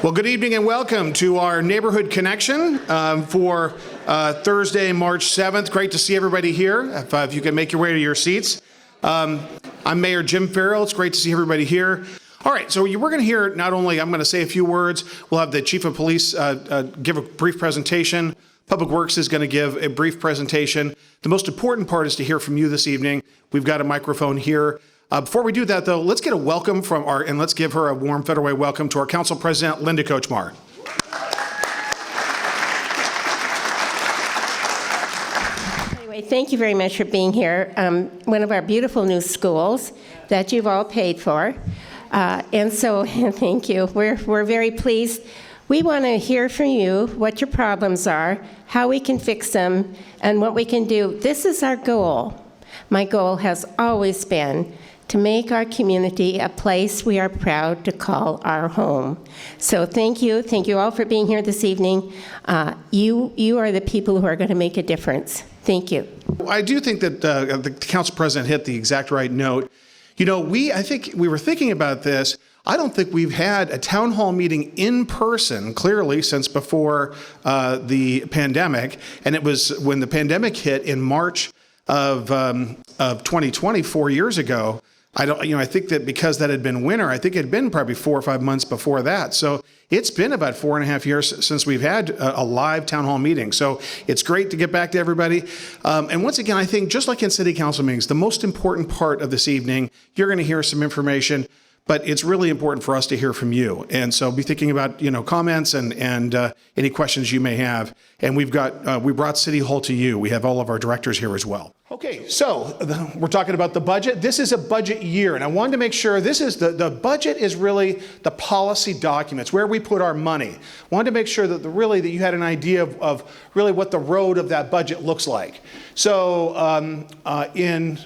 Well, good evening and welcome to our Neighborhood Connection for Thursday, March 7th. Great to see everybody here. If you can make your way to your seats. I'm Mayor Jim Ferrell. It's great to see everybody here. All right, so we're going to hear not only, I'm going to say a few words, we'll have the Chief of Police give a brief presentation. Public Works is going to give a brief presentation. The most important part is to hear from you this evening. We've got a microphone here. Before we do that, though, let's get a welcome from and let's give her a warm Federal Way welcome to our Council President, Linda Kochmar. Anyway, thank you very much for being here. One of our beautiful new schools that you've all paid for. And so, thank you. We're very pleased. We want to hear from you what your problems are, how we can fix them, and what we can do. This is our goal. My goal has always been to make our community a place we are proud to call our home. So thank you all for being here this evening. You are the people who are going to make a difference. Thank you. I do think that the Council President hit the exact right note. You know, I think we were thinking about this. I don't think we've had a town hall meeting in person, clearly, since before the pandemic. And it was when the pandemic hit in March of 2020, 4 years ago. I think that because that had been winter, I think it had been probably 4 or 5 months before that. So it's been about 4.5 years since we've had a live town hall meeting. So it's great to get back to everybody. And once again, I think just like in city council meetings, the most important part of this evening, you're going to hear some information, but it's really important for us to hear from you. And so be thinking about, comments and any questions you may have. And we brought City Hall to you. We have all of our directors here as well. Okay, so we're talking about the budget. This is a budget year, and I wanted to make sure the budget is really the policy documents, where we put our money. Wanted to make sure that you had an idea of really what the road of that budget looks like. So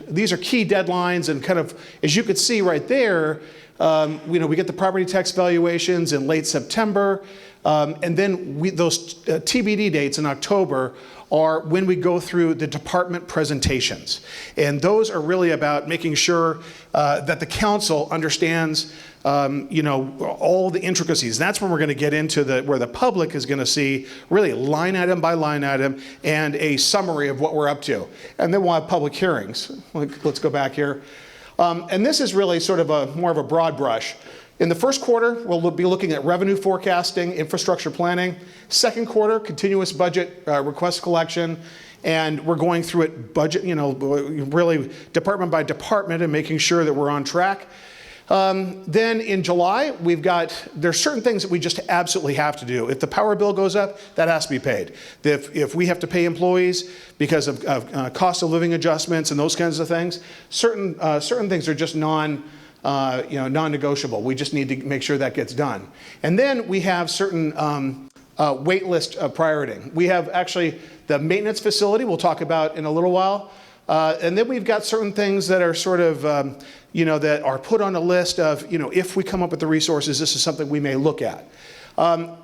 these are key deadlines, and kind of, as you could see right there, we get the property tax valuations in late September, and then those TBD dates in October are when we go through the department presentations. And those are really about making sure that the council understands all the intricacies. That's when we're going to get into where the public is going to see really line item by line item and a summary of what we're up to. And then we'll have public hearings. Let's go back here. And this is really sort of more of a broad brush. In the first quarter, we'll be looking at revenue forecasting, infrastructure planning. Second quarter, continuous budget request collection. And we're going through it budget, really department by department and making sure that we're on track. Then in July, there's certain things that we just absolutely have to do. If the power bill goes up, that has to be paid. If we have to pay employees because of cost of living adjustments and those kinds of things, certain things are just non-negotiable. We just need to make sure that gets done. And then we have certain wait list prioritizing. We have actually the maintenance facility we'll talk about in a little while. And then we've got certain things that are sort of, that are put on a list of, if we come up with the resources, this is something we may look at.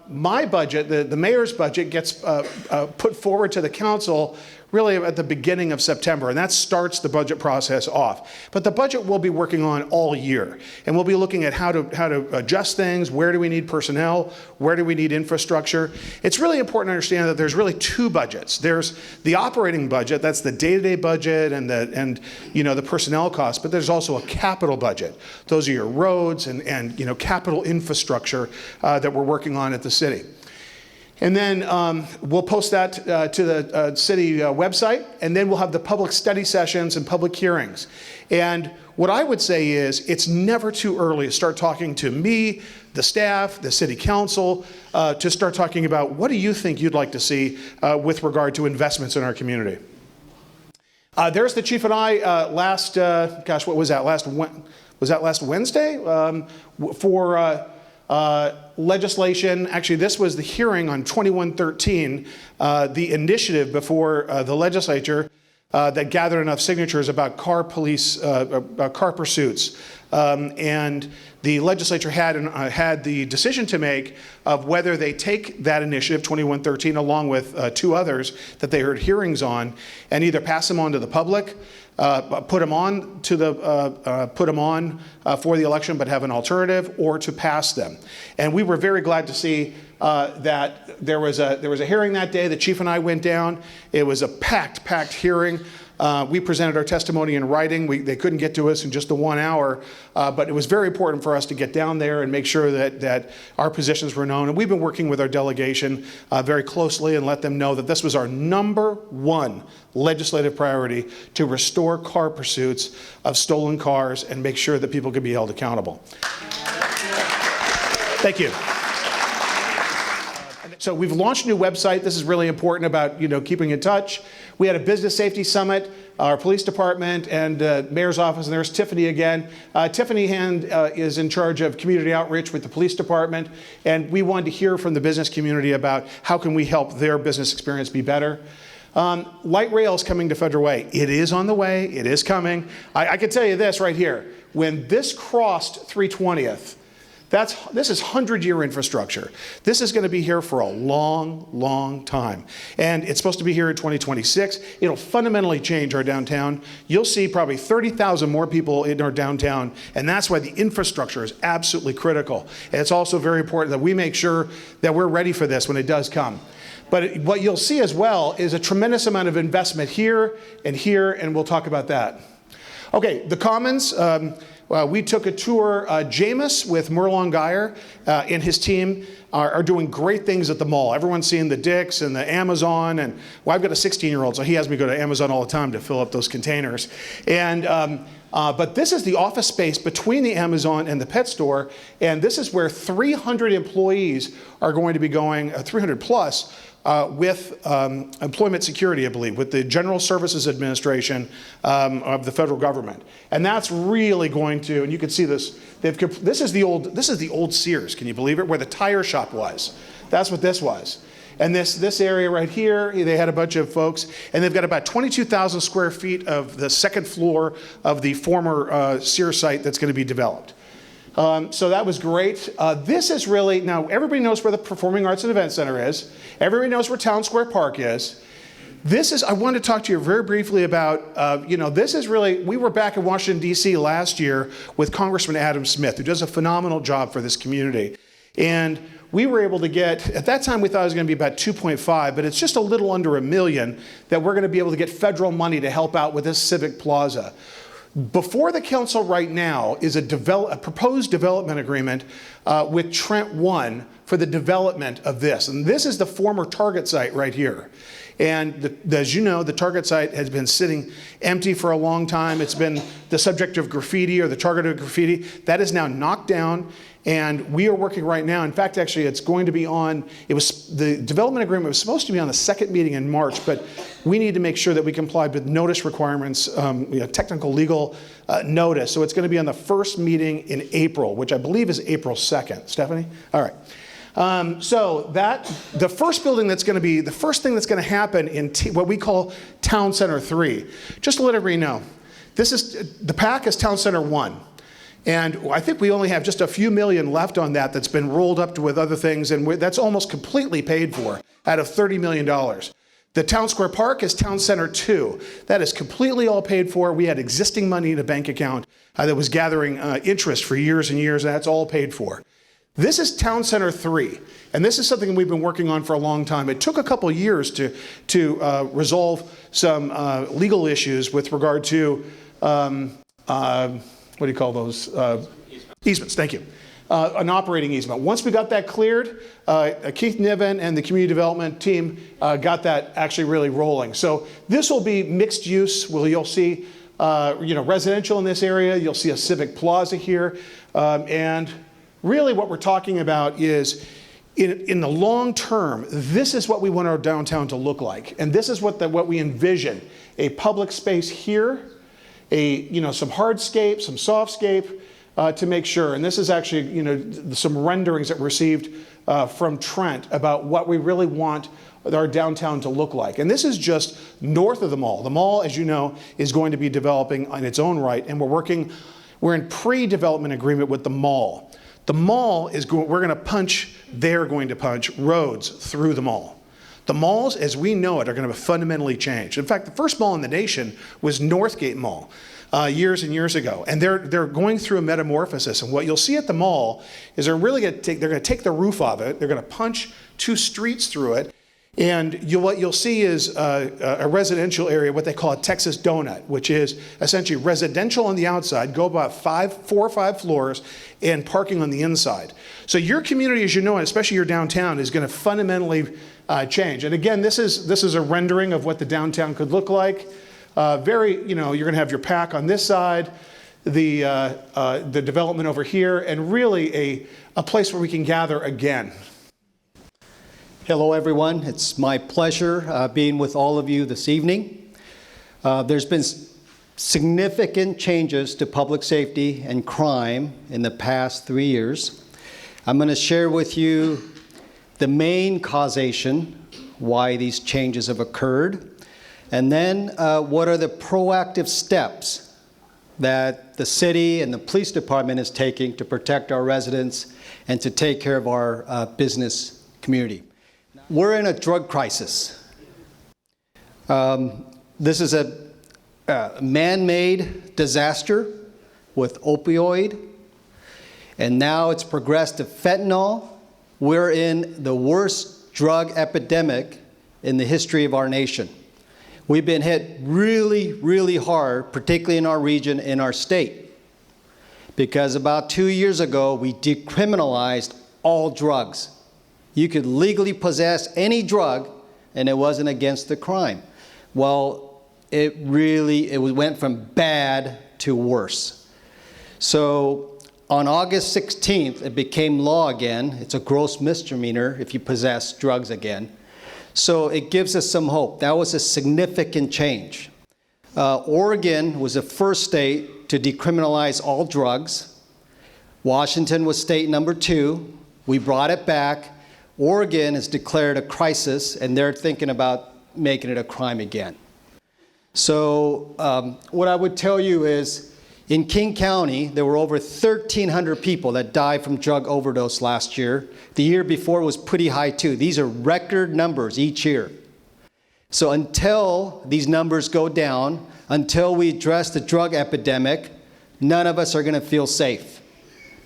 My budget, the mayor's budget, gets put forward to the council really at the beginning of September, and that starts the budget process off. But the budget we'll be working on all year, and we'll be looking at how to adjust things. Where do we need personnel? Where do we need infrastructure? It's really important to understand that there's really two budgets. There's the operating budget, that's the day-to-day budget and the personnel costs, but there's also a capital budget. Those are your roads and capital infrastructure that we're working on at the city. And then we'll post that to the city website, and then we'll have the public study sessions and public hearings. And what I would say is it's never too early to start talking to me, the staff, the city council, to start talking about what do you think you'd like to see with regard to investments in our community. There's the chief and I last Wednesday for legislation. Actually, this was the hearing on 2113, the initiative before the legislature that gathered enough signatures about car pursuits. And the legislature had the decision to make of whether they take that initiative, 2113, along with two others that they heard hearings on, and either pass them on to the public put them on to the for the election, but have an alternative, or to pass them. And we were very glad to see that there was a hearing that day. The chief and I went down. It was a packed hearing. We presented our testimony in writing. They couldn't get to us in just the 1 hour, but it was very important for us to get down there and make sure that our positions were known. And we've been working with our delegation very closely and let them know that this was our #1 legislative priority, to restore car pursuits of stolen cars and make sure that people can be held accountable. Thank you. So we've launched a new website. This is really important about keeping in touch. We had a business safety summit. Our police department and mayor's office, and there's Tiffany again. Tiffany Hand is in charge of community outreach with the police department, and we wanted to hear from the business community about how can we help their business experience be better. Light rail is coming to Federal Way. It is on the way. It is coming. I can tell you this right here. When this crossed 320th, this is 100-year infrastructure. This is going to be here for a long time. And it's supposed to be here in 2026. It'll fundamentally change our downtown. You'll see probably 30,000 more people in our downtown, and that's why the infrastructure is absolutely critical. And it's also very important that we make sure that we're ready for this when it does come. But what you'll see as well is a tremendous amount of investment here, and we'll talk about that. Okay, the Commons. We took a tour. Jameis with Merlon Geyer and his team are doing great things at the mall. Everyone's seeing the Dick's and the Amazon. And I've got a 16-year-old, so he has me go to Amazon all the time to fill up those containers. And but this is the office space between the Amazon and the pet store. And this is where 300 employees are going to be going, 300 plus, with employment security, I believe, with the General Services Administration of the federal government, and that's really going to. And you can see this. This is the old Sears. Can you believe it? Where the tire shop was. That's what this was. And this area right here, they had a bunch of folks, and they've got about 22,000 square feet of the second floor of the former Sears site that's going to be developed. So that was great. This is really, now everybody knows where the Performing Arts and Event Center is. Everybody knows where Town Square Park is. I wanted to talk to you very briefly about, this is really, we were back in Washington, D.C. last year with Congressman Adam Smith, who does a phenomenal job for this community. And we were able to get, at that time we thought it was going to be about 2.5, but it's just a little under $1 million that we're going to be able to get federal money to help out with this civic plaza. Before the council right now is a proposed development agreement with Trent 1 for the development of this. And this is the former Target site right here. And as you know, the Target site has been sitting empty for a long time. It's been the subject of graffiti, or the target of graffiti. That is now knocked down. And we are working right now. In fact, actually, it's going to be on, the development agreement was supposed to be on the second meeting in March, but we need to make sure that we comply with notice requirements, technical legal notice. So it's going to be on the first meeting in April, which I believe is April 2nd. Stephanie? All right. So the first building that's going to be, the first thing that's going to happen in what we call Town Center 3, just to let everybody know, the PAC is Town Center 1. And I think we only have just a few million left on that's been rolled up with other things, and that's almost completely paid for out of $30 million. The Town Square Park is Town Center 2. That is completely all paid for. We had existing money in a bank account that was gathering interest for years and years, and that's all paid for. This is Town Center 3, and this is something we've been working on for a long time. It took a couple of years to resolve some legal issues with regard to what do you call those? Easements, thank you. An operating easement. Once we got that cleared, Keith Niven and the community development team got that actually really rolling. So this will be mixed use. You'll see residential in this area. You'll see a civic plaza here. And really what we're talking about is in the long term, this is what we want our downtown to look like. And this is what we envision. A public space here, some hardscape, some softscape to make sure. And this is actually, some renderings that we received from Trent about what we really want our downtown to look like. And this is just north of the mall. The mall, as you know, is going to be developing on its own right, and we're in pre-development agreement with the mall. The mall they're going to punch roads through the mall. The malls, as we know it, are going to fundamentally change. In fact, the first mall in the nation was Northgate Mall years and years ago, and they're going through a metamorphosis. And what you'll see at the mall is they're going to take the roof off it, they're going to punch 2 streets through it, and what you'll see is a residential area, what they call a Texas donut, which is essentially residential on the outside, go about 4 or 5 floors, and parking on the inside. So your community, as you know, and especially your downtown, is going to fundamentally change. And again, this is a rendering of what the downtown could look like. You're going to have your PAC on this side, the development over here, and really a place where we can gather again. Hello, everyone. It's my pleasure being with all of you this evening. There's been significant changes to public safety and crime in the past 3 years. I'm going to share with you the main causation, why these changes have occurred, and then what are the proactive steps that the city and the police department is taking to protect our residents and to take care of our business community. We're in a drug crisis. This is a man-made disaster with opioid, and now it's progressed to fentanyl. We're in the worst drug epidemic in the history of our nation. We've been hit really, really hard, particularly in our region, in our state, because about 2 years ago, we decriminalized all drugs. You could legally possess any drug, and it wasn't against the crime. Well, it went from bad to worse. So on August 16th, it became law again. It's a gross misdemeanor if you possess drugs again. So it gives us some hope. That was a significant change. Oregon was the first state to decriminalize all drugs. Washington was state number 2. We brought it back. Oregon has declared a crisis, and they're thinking about making it a crime again. So what I would tell you is, in King County, there were over 1,300 people that died from drug overdose last year. The year before was pretty high too. These are record numbers each year. So until these numbers go down, until we address the drug epidemic, none of us are going to feel safe.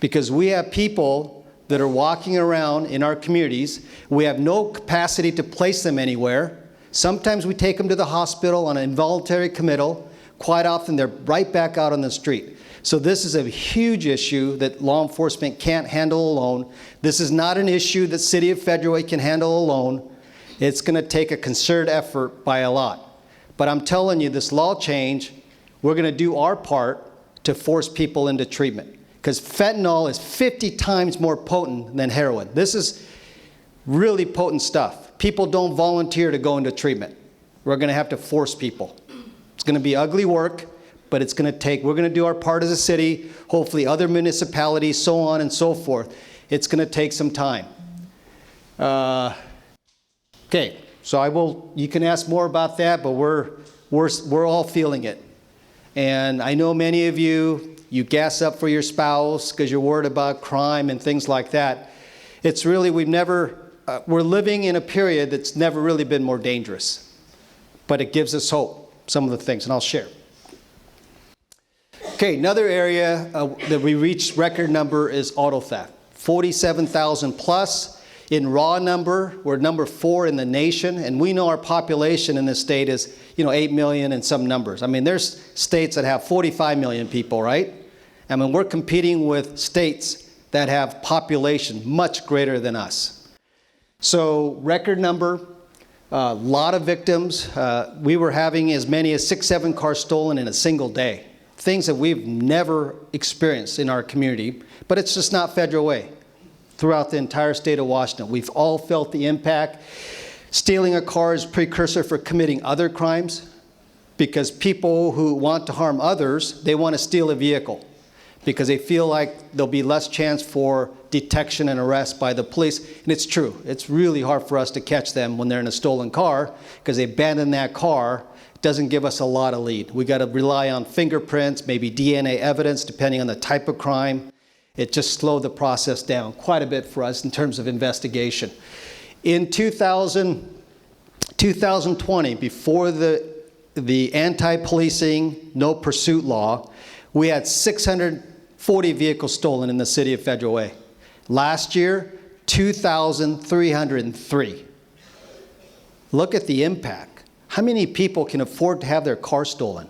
Because we have people that are walking around in our communities. We have no capacity to place them anywhere. Sometimes we take them to the hospital on an involuntary committal. Quite often, they're right back out on the street. So this is a huge issue that law enforcement can't handle alone. This is not an issue that City of Federal can handle alone. It's going to take a concerted effort by a lot. But I'm telling you, this law change, we're going to do our part to force people into treatment. Because fentanyl is 50 times more potent than heroin. This is really potent stuff. People don't volunteer to go into treatment. We're going to have to force people. It's going to be ugly work, but it's going to take, we're going to do our part as a city, hopefully other municipalities, so on and so forth. It's going to take some time. Okay, so you can ask more about that, but we're all feeling it. And I know many of you gas up for your spouse because you're worried about crime and things like that. It's really, we're living in a period that's never really been more dangerous, but it gives us hope. Some of the things, and I'll share. Okay, another area that we reached record number is auto theft. 47,000 plus. In raw number, we're number 4 in the nation, and we know our population in this state is 8 million and some numbers. I mean, there's states that have 45 million people, right? I mean, we're competing with states that have population much greater than us. So record number. A lot of victims. We were having as many as 6-7 cars stolen in a single day. Things that we've never experienced in our community, but it's just not Federal Way. Throughout the entire state of Washington, we've all felt the impact. Stealing a car is a precursor for committing other crimes, because people who want to harm others, they want to steal a vehicle because they feel like there'll be less chance for detection and arrest by the police. And it's true. It's really hard for us to catch them when they're in a stolen car because they abandoned that car. It doesn't give us a lot of lead. We got to rely on fingerprints, maybe DNA evidence, depending on the type of crime. It just slowed the process down quite a bit for us in terms of investigation. In 2000, 2020, before the anti-policing, no pursuit law, we had 640 vehicles stolen in the city of Federal Way. Last year, 2,303. Look at the impact. How many people can afford to have their car stolen?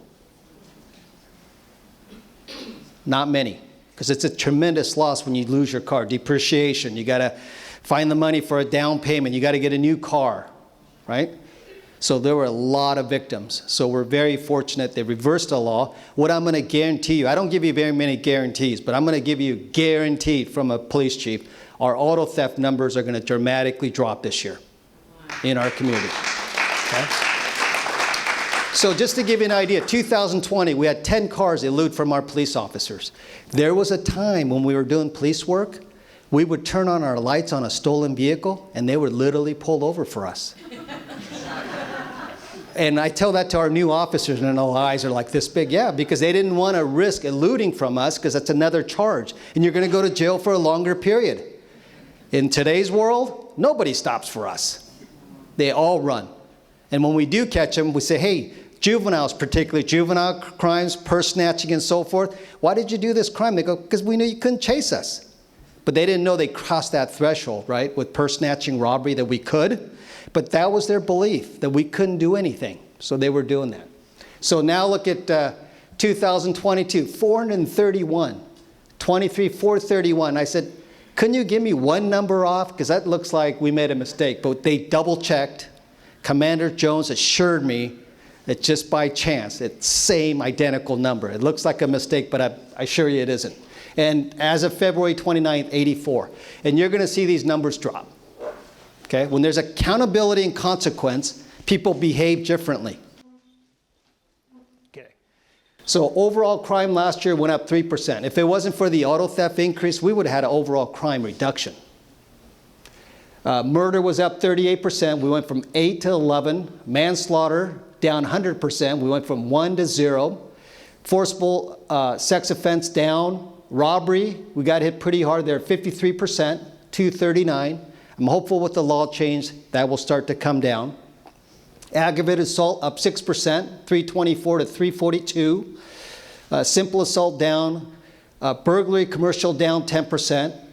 Not many, because it's a tremendous loss when you lose your car. Depreciation, you got to find the money for a down payment, you got to get a new car, right? So there were a lot of victims. So we're very fortunate they reversed the law. What I'm going to guarantee you, I don't give you very many guarantees, but I'm going to give you guaranteed from a police chief, our auto theft numbers are going to dramatically drop this year in our community. Okay? So just to give you an idea, 2020, we had 10 cars elude from our police officers. There was a time when we were doing police work, we would turn on our lights on a stolen vehicle, and they would literally pull over for us. And I tell that to our new officers, and their eyes are like this big. Yeah, because they didn't want to risk eluding from us, because that's another charge. And you're going to go to jail for a longer period. In today's world, nobody stops for us. They all run. And when we do catch them, we say, hey, juveniles, particularly juvenile crimes, purse snatching and so forth, why did you do this crime? They go, because we knew you couldn't chase us. But they didn't know they crossed that threshold, right, with purse snatching, robbery, that we could. But that was their belief, that we couldn't do anything. So they were doing that. So now look at 2022, 431, 23, 431. I said, couldn't you give me one number off? Because that looks like we made a mistake. But they double-checked. Commander Jones assured me that just by chance, it's same identical number. It looks like a mistake, but I assure you it isn't. And as of February 29th, 84. And you're going to see these numbers drop. Okay? When there's accountability and consequence, people behave differently. Okay. So overall crime last year went up 3%. If it wasn't for the auto theft increase, we would have had an overall crime reduction. Murder was up 38%. We went from 8 to 11. Manslaughter down 100%. We went from 1 to 0. Forcible sex offense down. Robbery, we got hit pretty hard there, 53%, 239. I'm hopeful with the law change that will start to come down. Aggravated assault up 6%, 324 to 342. Simple assault down. Burglary commercial down 10%.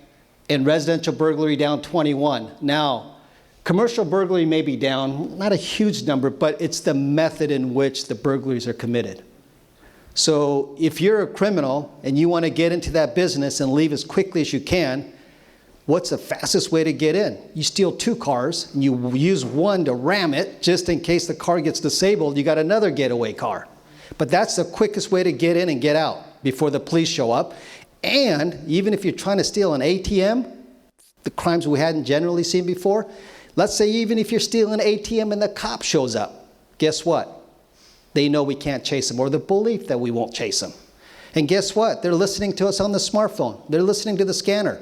And residential burglary down 21. Now, commercial burglary may be down, not a huge number, but it's the method in which the burglaries are committed. So if you're a criminal and you want to get into that business and leave as quickly as you can, what's the fastest way to get in? You steal 2 cars, and you use one to ram it, just in case the car gets disabled, you got another getaway car. But that's the quickest way to get in and get out before the police show up. And even if you're trying to steal an ATM, the crimes we hadn't generally seen before, let's say even if you're stealing an ATM and the cop shows up, guess what? They know we can't chase them, or the belief that we won't chase them. And guess what? They're listening to us on the smartphone. They're listening to the scanner.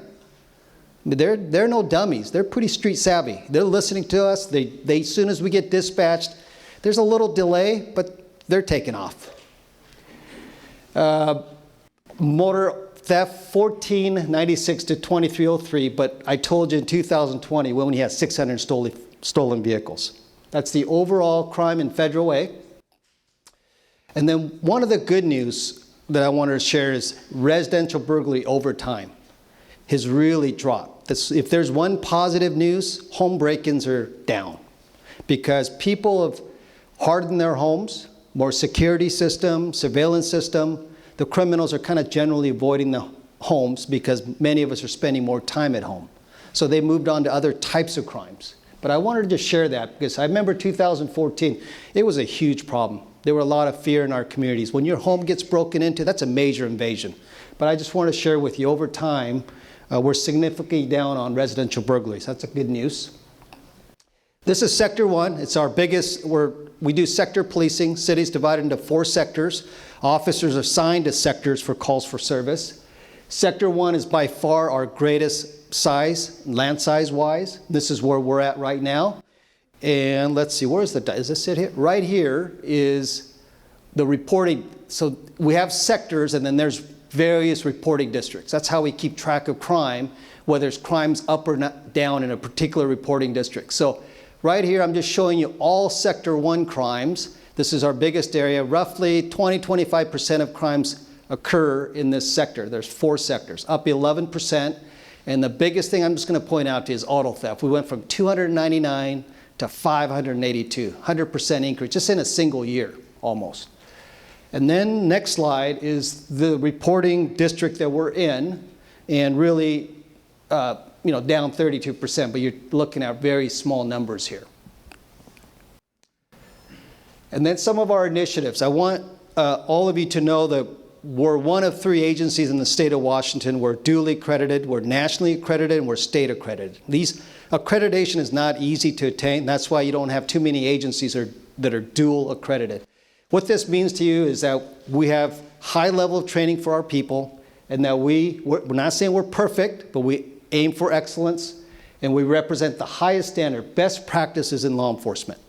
They're no dummies. They're pretty street savvy. They're listening to us. They as soon as we get dispatched, there's a little delay, but they're taking off. Motor theft, 1496 to 2303, but I told you in 2020 when we had 600 stolen vehicles. That's the overall crime in Federal Way. And then one of the good news that I wanted to share is residential burglary over time has really dropped. If there's one positive news, home break-ins are down because people have hardened their homes, more security system, surveillance system. The criminals are kind of generally avoiding the homes because many of us are spending more time at home. So they moved on to other types of crimes. But I wanted to share that because I remember 2014, it was a huge problem. There were a lot of fear in our communities. When your home gets broken into, that's a major invasion. But I just want to share with you, over time, we're significantly down on residential burglaries. That's a good news. This is Sector 1. It's our biggest, we do sector policing. Cities divided into 4 sectors. Officers are assigned to sectors for calls for service. Sector 1 is by far our greatest size, land size-wise. This is where we're at right now. And let's see, does this it here? Right here is the reporting. So we have sectors, and then there's various reporting districts. That's how we keep track of crime, whether it's crimes up or down in a particular reporting district. So right here, I'm just showing you all Sector 1 crimes. This is our biggest area. Roughly 20-25% of crimes occur in this sector. There's 4 sectors, up 11%. And the biggest thing I'm just going to point out to you is auto theft. We went from 299 to 582, 100% increase, just in a single year, almost. And then next slide is the reporting district that we're in, and really, down 32%, but you're looking at very small numbers here. And then some of our initiatives. I want all of you to know that we're one of 3 agencies in the state of Washington. We're duly accredited, we're nationally accredited, and we're state accredited. Accreditation is not easy to attain. That's why you don't have too many agencies that are dual accredited. What this means to you is that we have high level of training for our people, and that we're not saying we're perfect, but we aim for excellence, and we represent the highest standard, best practices in law enforcement.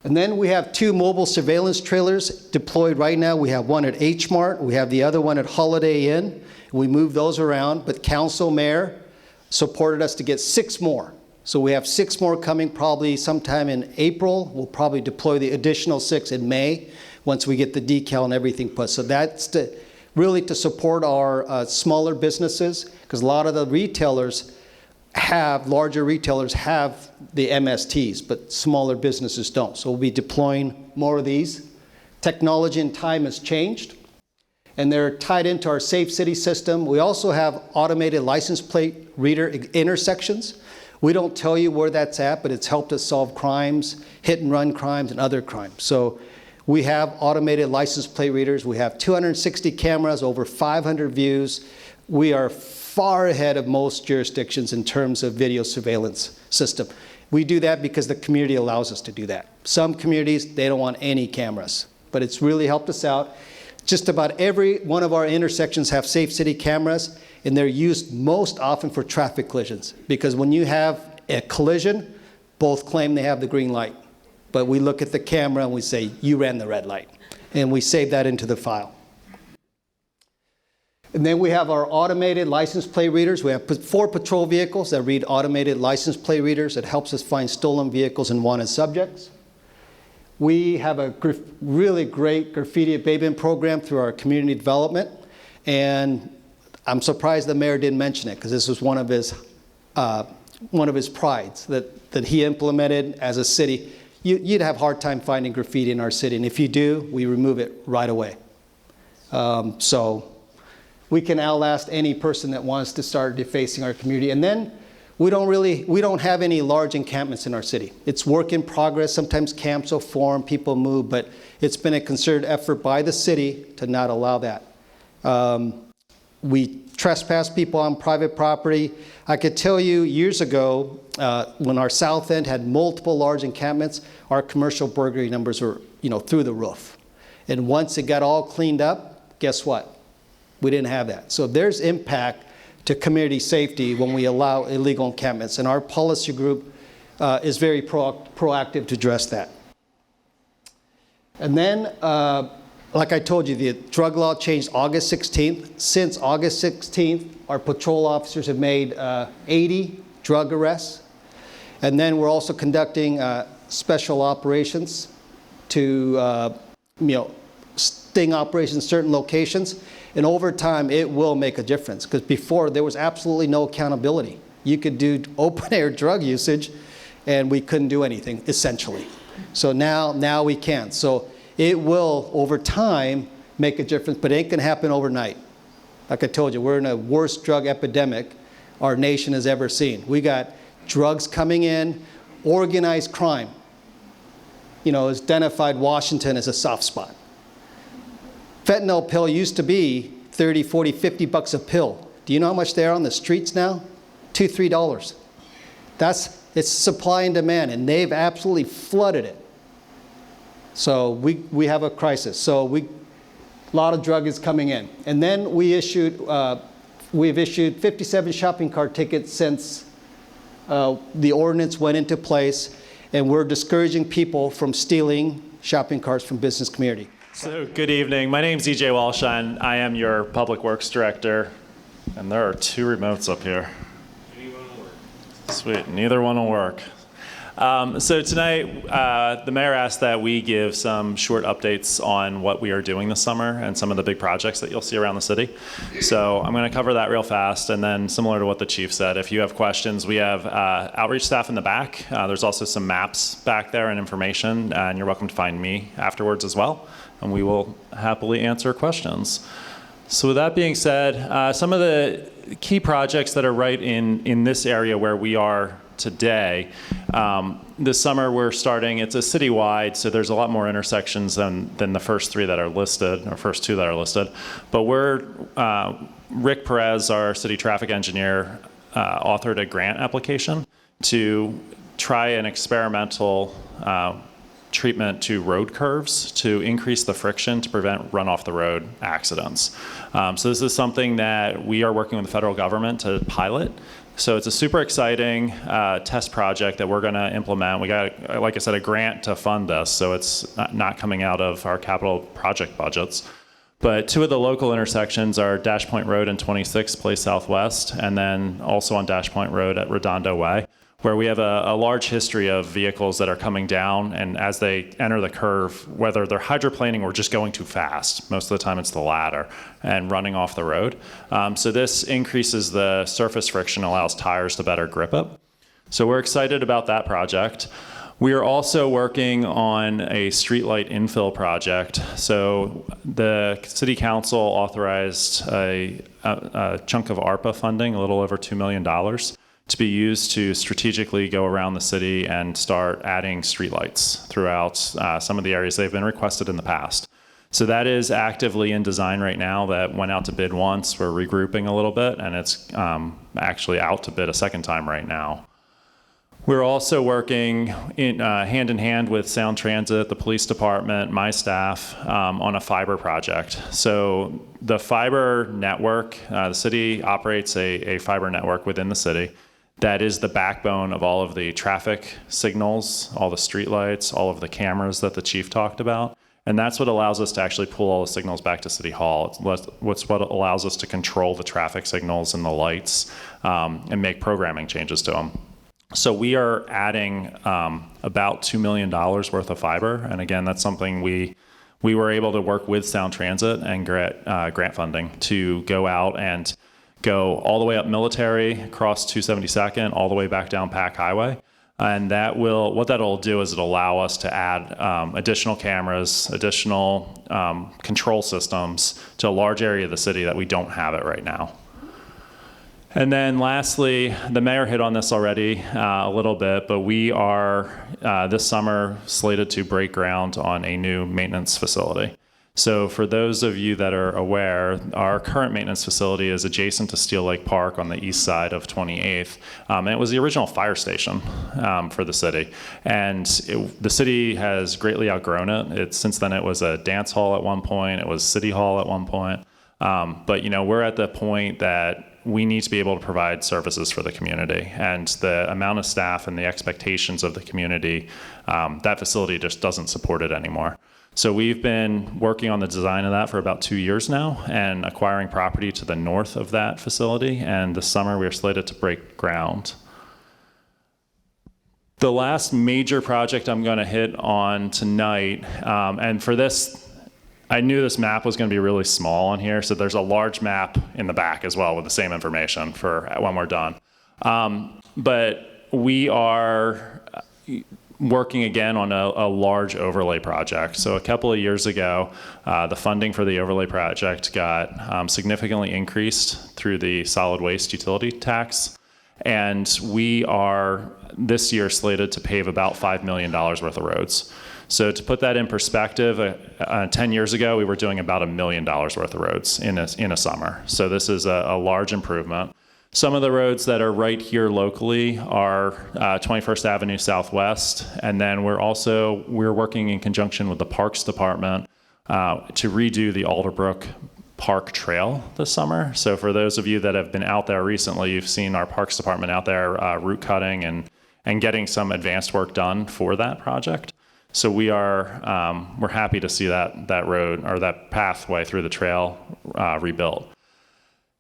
And then we have 2 mobile surveillance trailers deployed right now. We have one at H Mart, we have the other one at Holiday Inn. We move those around, but council, mayor supported us to get 6 more. So we have 6 more coming probably sometime in April. We'll probably deploy the additional 6 in May once we get the decal and everything put. So that's really to support our smaller businesses, because a lot of the larger retailers have the MSTs, but smaller businesses don't. So we'll be deploying more of these. Technology and time has changed, and they're tied into our Safe City system. We also have automated license plate reader intersections. We don't tell you where that's at, but it's helped us solve crimes, hit and run crimes, and other crimes. So we have automated license plate readers. We have 260 cameras, over 500 views. We are far ahead of most jurisdictions in terms of video surveillance system. We do that because the community allows us to do that. Some communities, they don't want any cameras, but it's really helped us out. Just about every one of our intersections have Safe City cameras, and they're used most often for traffic collisions, because when you have a collision, both claim they have the green light. But we look at the camera and we say, you ran the red light, and we save that into the file. And then we have our automated license plate readers. We have 4 patrol vehicles that read automated license plate readers. It helps us find stolen vehicles and wanted subjects. We have a really great graffiti abatement program through our community development. And I'm surprised the mayor didn't mention it, because this was one of his prides that he implemented as a city. You'd have a hard time finding graffiti in our city. And if you do, we remove it right away. So we can outlast any person that wants to start defacing our community. And then we don't have any large encampments in our city. It's work in progress. Sometimes camps will form, people move, but it's been a concerted effort by the city to not allow that. We trespass people on private property. I could tell you years ago, when our south end had multiple large encampments, our commercial burglary numbers were, through the roof. And once it got all cleaned up, guess what? We didn't have that. So there's impact to community safety when we allow illegal encampments, and our policy group is very proactive to address that. And then, like I told you, the drug law changed August 16th. Since August 16th, our patrol officers have made 80 drug arrests. And then we're also conducting special operations to, sting operations in certain locations. And over time, it will make a difference, because before there was absolutely no accountability. You could do open air drug usage, and we couldn't do anything, essentially. So now we can. So it will, over time, make a difference, but it ain't gonna happen overnight. Like I told you, we're in a worst drug epidemic our nation has ever seen. We got drugs coming in, organized crime. Has identified Washington as a soft spot. Fentanyl pill used to be 30, 40, 50 bucks a pill. Do you know how much they are on the streets now? $2, $3. It's supply and demand, and they've absolutely flooded it. So we have a crisis. So a lot of drug is coming in. And then we've issued 57 shopping cart tickets since the ordinance went into place, and we're discouraging people from stealing shopping carts from business community. So, good evening. My name's EJ Walsh, and I am your Public Works Director. And there are 2 remotes up here. Sweet, neither one will work. So tonight, the mayor asked that we give some short updates on what we are doing this summer and some of the big projects that you'll see around the city. So I'm going to cover that real fast, and then similar to what the chief said, if you have questions, we have outreach staff in the back. There's also some maps back there and information, and you're welcome to find me afterwards as well, and we will happily answer questions. So with that being said, some of the key projects that are right in this area where we are today. This summer we're starting, it's a citywide, so there's a lot more intersections than the first three that are listed, or first two that are listed. But Rick Perez, our city traffic engineer, authored a grant application to try an experimental treatment to road curves to increase the friction to prevent run-off-the-road accidents. So this is something that we are working with the federal government to pilot. So it's a super exciting test project that we're going to implement. We got, like I said, a grant to fund this, so it's not coming out of our capital project budgets. But two of the local intersections are Dash Point Road and 26th Place Southwest, and then also on Dash Point Road at Redondo Way, where we have a large history of vehicles that are coming down, and as they enter the curve, whether they're hydroplaning or just going too fast, most of the time it's the latter, and running off the road. So this increases the surface friction, allows tires to better grip it. So we're excited about that project. We are also working on a streetlight infill project. So the city council authorized a chunk of ARPA funding, a little over $2 million, to be used to strategically go around the city and start adding streetlights throughout some of the areas they've been requested in the past. So that is actively in design right now. That went out to bid once. We're regrouping a little bit, and it's actually out to bid a second time right now. We're also working hand in hand with Sound Transit, the police department, my staff, on a fiber project. So the fiber network, the city operates a fiber network within the city that is the backbone of all of the traffic signals, all the streetlights, all of the cameras that the chief talked about. And that's what allows us to actually pull all the signals back to City Hall. It's what allows us to control the traffic signals and the lights and make programming changes to them. So we are adding about $2 million worth of fiber. And again, that's something we were able to work with Sound Transit and grant funding to go out and go all the way up Military, across 272nd, all the way back down Pack Highway. And what that'll do is it'll allow us to add additional cameras, additional control systems to a large area of the city that we don't have it right now. And then lastly, the mayor hit on this already a little bit, but we are this summer slated to break ground on a new maintenance facility. So for those of you that are aware, our current maintenance facility is adjacent to Steel Lake Park on the east side of 28th. And it was the original fire station for the city. And the city has greatly outgrown it. Since then it was a dance hall at one point, it was City Hall at one point. But we're at the point that we need to be able to provide services for the community, and the amount of staff and the expectations of the community, that facility just doesn't support it anymore. So we've been working on the design of that for about 2 years now and acquiring property to the north of that facility, and this summer we are slated to break ground. The last major project I'm going to hit on tonight, and for this, I knew this map was going to be really small on here, so there's a large map in the back as well with the same information for when we're done. But we are working again on a large overlay project. So a couple of years ago, the funding for the overlay project got significantly increased through the solid waste utility tax. And we are this year slated to pave about $5 million worth of roads. So to put that in perspective, 10 years ago, we were doing about $1 million worth of roads in a summer. So this is a large improvement. Some of the roads that are right here locally are 21st Avenue Southwest, and then we're working in conjunction with the Parks Department to redo the Alderbrook Park Trail this summer. So for those of you that have been out there recently, you've seen our Parks Department out there route cutting and getting some advanced work done for that project. So we're happy to see that road or that pathway through the trail rebuilt.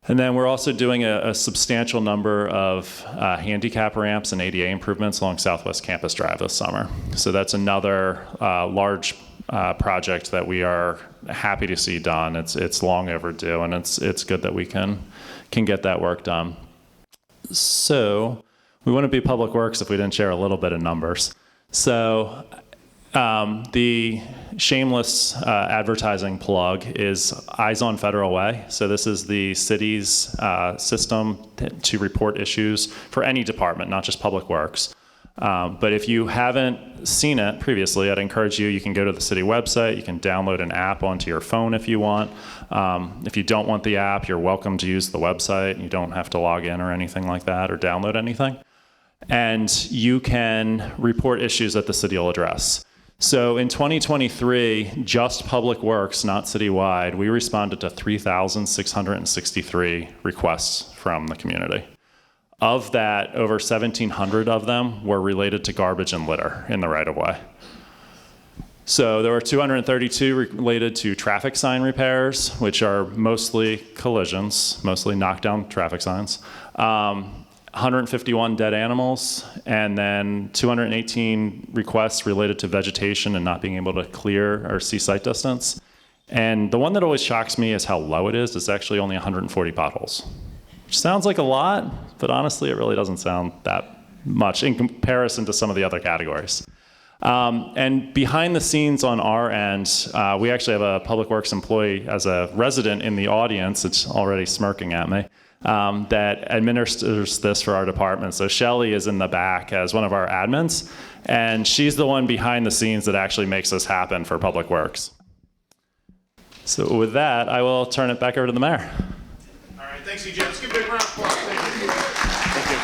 And then we're also doing a substantial number of handicap ramps and ADA improvements along Southwest Campus Drive this summer. So that's another large project that we are happy to see done. It's long overdue, and it's good that we can get that work done. So we wouldn't be Public Works if we didn't share a little bit of numbers. So the shameless advertising plug is Eyes on Federal Way. So this is the city's system to report issues for any department, not just Public Works. But if you haven't seen it previously, I'd encourage you can go to the city website. You can download an app onto your phone if you want. If you don't want the app, you're welcome to use the website. You don't have to log in or anything like that or download anything. And you can report issues that the city will address. So in 2023, just Public Works, not citywide, we responded to 3,663 requests from the community. Of that, over 1,700 of them were related to garbage and litter in the right-of-way. So there were 232 related to traffic sign repairs, which are mostly collisions, mostly knockdown traffic signs. 151 dead animals, and then 218 requests related to vegetation and not being able to clear or see sight distance. And the one that always shocks me is how low it is. It's actually only 140 potholes, which sounds like a lot, but honestly, it really doesn't sound that much in comparison to some of the other categories. And behind the scenes on our end, we actually have a Public Works employee as a resident in the audience. It's already smirking at me. That administers this for our department. So Shelly is in the back as one of our admins, and she's the one behind the scenes that actually makes this happen for Public Works. So with that, I will turn it back over to the mayor. All right, thanks, EJ. Let's give a big round of applause. Thank you.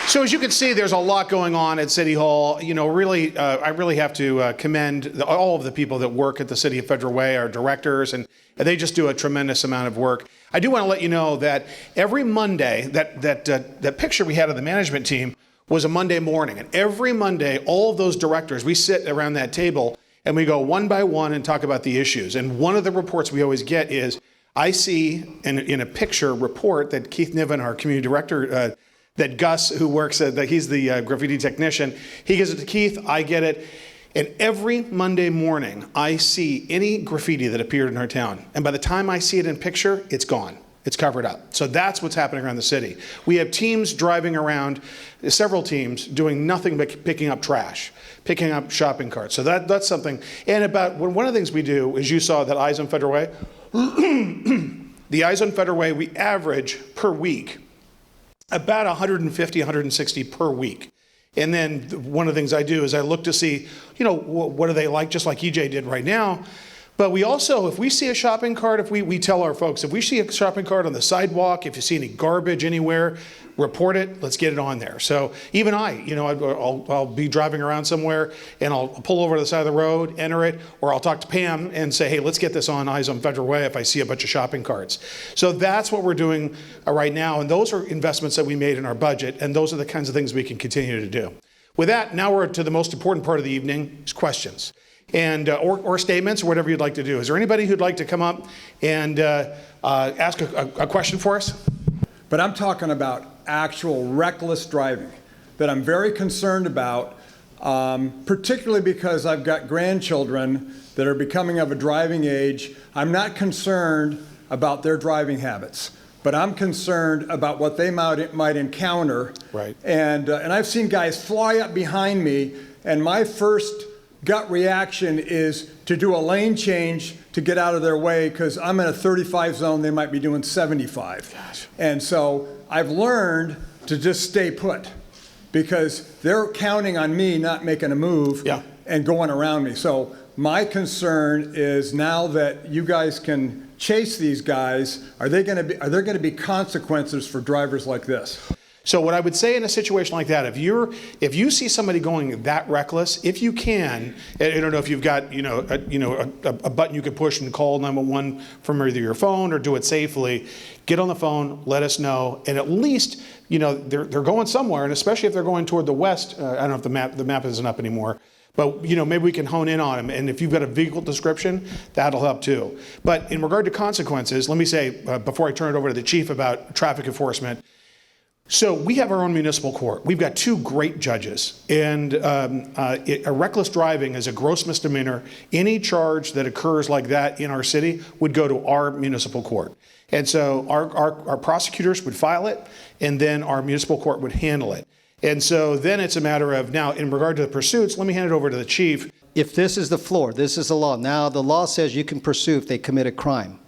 So as you can see, there's a lot going on at City Hall. You know, really, I really have to commend all of the people that work at the City of Federal Way, our directors, and they just do a tremendous amount of work. I do want to let you know that every Monday, that picture we had of the management team was a Monday morning. And every Monday, all of those directors, we sit around that table and we go one by one and talk about the issues. And one of the reports we always get is, I see in a picture report that Keith Niven, our community director, that Gus, who works that he's the graffiti technician, he gives it to Keith, I get it. And every Monday morning, I see any graffiti that appeared in our town. And by the time I see it in picture, it's gone. It's covered up. So that's what's happening around the city. We have teams driving around, several teams, doing nothing but picking up trash, picking up shopping carts. So that's something. And one of the things we do, as you saw, that Eyes on Federal Way, the Eyes on Federal Way, we average per week about 150, 160 per week. And then one of the things I do is I look to see, you know, what are they like, just like EJ did right now. But we also, if we see a shopping cart, if we tell our folks, if we see a shopping cart on the sidewalk, if you see any garbage anywhere, report it, let's get it on there. So even I'll be driving around somewhere and I'll pull over to the side of the road, enter it, or I'll talk to Pam and say, hey, let's get this on Eyes on Federal Way if I see a bunch of shopping carts. So that's what we're doing right now. And those are investments that we made in our budget. And those are the kinds of things we can continue to do. With that, now we're to the most important part of the evening, is questions. And or statements, or whatever you'd like to do. Is there anybody who'd like to come up and ask a question for us? But I'm talking about actual reckless driving that I'm very concerned about, particularly because I've got grandchildren that are becoming of a driving age. I'm not concerned about their driving habits, but I'm concerned about what they might encounter. Right. And I've seen guys fly up behind me, and my first gut reaction is to do a lane change to get out of their way, because I'm in a 35 zone, they might be doing 75. Gosh. And so I've learned to just stay put, because they're counting on me not making a move and going around me. So my concern is, now that you guys can chase these guys, are there going to be consequences for drivers like this? So what I would say in a situation like that, if you see somebody going that reckless, if you can, I don't know if you've got a button you could push and call 911 from either your phone or do it safely, get on the phone, let us know, and at least they're going somewhere, and especially if they're going toward the west. I don't know if the map isn't up anymore, But, maybe we can hone in on them. And if you've got a vehicle description, that'll help too. But in regard to consequences, let me say, before I turn it over to the chief about traffic enforcement, so we have our own municipal court. We've got 2 great judges. And a reckless driving is a gross misdemeanor. Any charge that occurs like that in our city would go to our municipal court. And so our prosecutors would file it, and then our municipal court would handle it. And so then it's a matter of, now, in regard to the pursuits, let me hand it over to the chief. If this is the floor, this is the law. Now, the law says you can pursue if they commit a crime.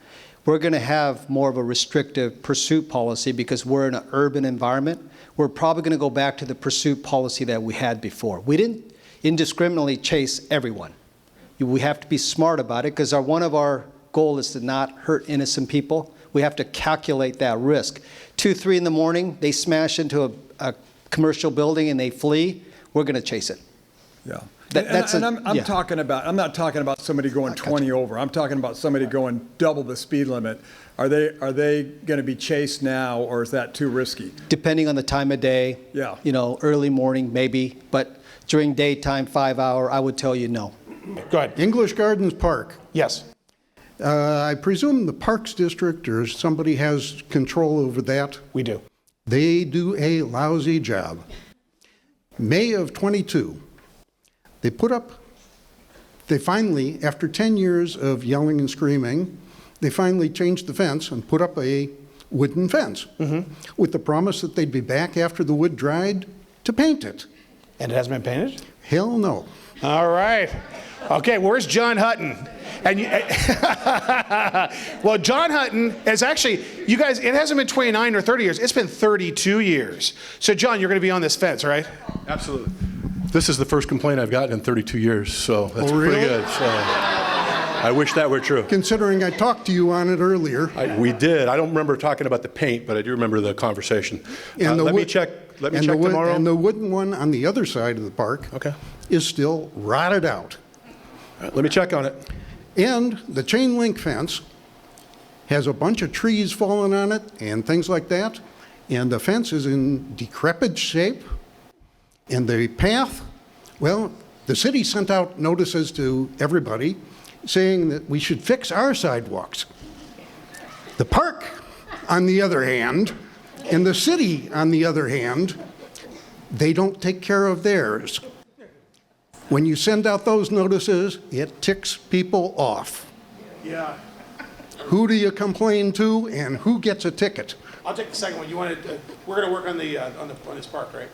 We're going to have more of a restrictive pursuit policy because we're in an urban environment. We're probably going to go back to the pursuit policy that we had before. We didn't indiscriminately chase everyone. We have to be smart about it because one of our goals is to not hurt innocent people. We have to calculate that risk. 2, 3 in the morning, they smash into a commercial building and they flee. We're going to chase it. Yeah. I'm talking about, I'm not talking about somebody going 20 over. I'm talking about somebody going double the speed limit. Are they going to be chased now, or is that too risky? Depending on the time of day. Yeah. Early morning maybe, but during daytime 5 hour, I would tell you no. Go ahead. English Gardens Park. Yes. I presume the Parks District or somebody has control over that. We do. They do a lousy job. May of 22, they finally, after 10 years of yelling and screaming, they finally changed the fence and put up a wooden fence with the promise that they'd be back after the wood dried to paint it. And it hasn't been painted? Hell no. All right. Okay, where's John Hutton? And well, John Hutton is actually, you guys, it hasn't been 29 or 30 years. It's been 32 years. So, John, you're going to be on this fence, right? Absolutely. This is the first complaint I've gotten in 32 years, so that's really? pretty good. So I wish that were true. Considering I talked to you on it earlier. We did. I don't remember talking about the paint, but I do remember the conversation. And Let me check tomorrow. And the wooden one on the other side of the park is still rotted out. Let me check on it. And the chain link fence has a bunch of trees falling on it and things like that. And the fence is in decrepit shape. And the path, well, the city sent out notices to everybody saying that we should fix our sidewalks. The park, on the other hand, and the city, on the other hand, they don't take care of theirs. When you send out those notices, it ticks people off. Yeah. Who do you complain to, and who gets a ticket? I'll take the second one. You want to? We're going to work on this park, right?